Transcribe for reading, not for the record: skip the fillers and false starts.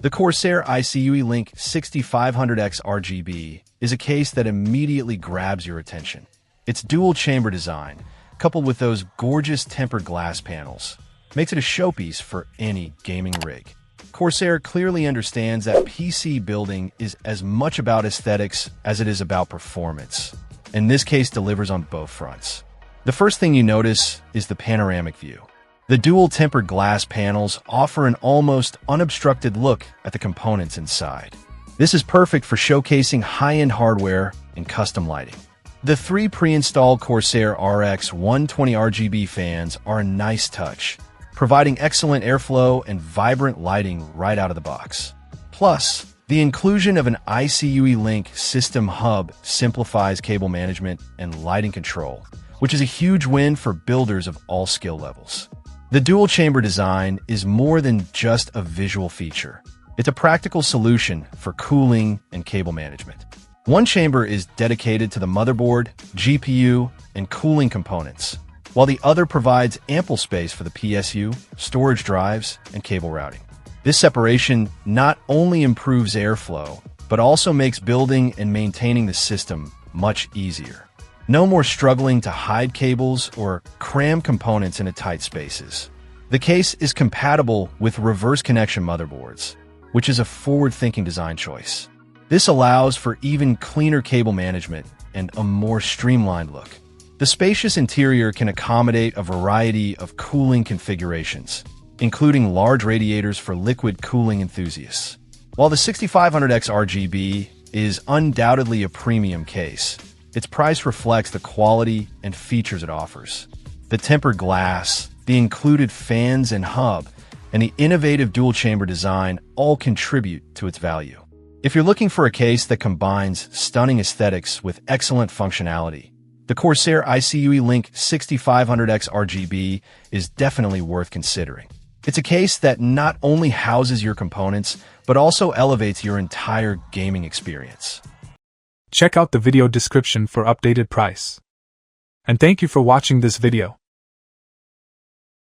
The Corsair iCUE Link 6500X RGB is a case that immediately grabs your attention. Its dual-chamber design, coupled with those gorgeous tempered glass panels, makes it a showpiece for any gaming rig. Corsair clearly understands that PC building is as much about aesthetics as it is about performance, and this case delivers on both fronts. The first thing you notice is the panoramic view. The dual-tempered glass panels offer an almost unobstructed look at the components inside. This is perfect for showcasing high-end hardware and custom lighting. The three pre-installed Corsair RX 120 RGB fans are a nice touch, providing excellent airflow and vibrant lighting right out of the box. Plus, the inclusion of an iCUE Link system hub simplifies cable management and lighting control, which is a huge win for builders of all skill levels. The dual-chamber design is more than just a visual feature. It's a practical solution for cooling and cable management. One chamber is dedicated to the motherboard, GPU, and cooling components, while the other provides ample space for the PSU, storage drives, and cable routing. This separation not only improves airflow, but also makes building and maintaining the system much easier. No more struggling to hide cables or cram components into tight spaces. The case is compatible with reverse connection motherboards, which is a forward-thinking design choice. This allows for even cleaner cable management and a more streamlined look. The spacious interior can accommodate a variety of cooling configurations, including large radiators for liquid cooling enthusiasts. While the 6500X RGB is undoubtedly a premium case, its price reflects the quality and features it offers. The tempered glass, the included fans and hub, and the innovative dual-chamber design all contribute to its value. If you're looking for a case that combines stunning aesthetics with excellent functionality, the Corsair iCUE Link 6500X RGB is definitely worth considering. It's a case that not only houses your components, but also elevates your entire gaming experience. Check out the video description for updated price. And thank you for watching this video.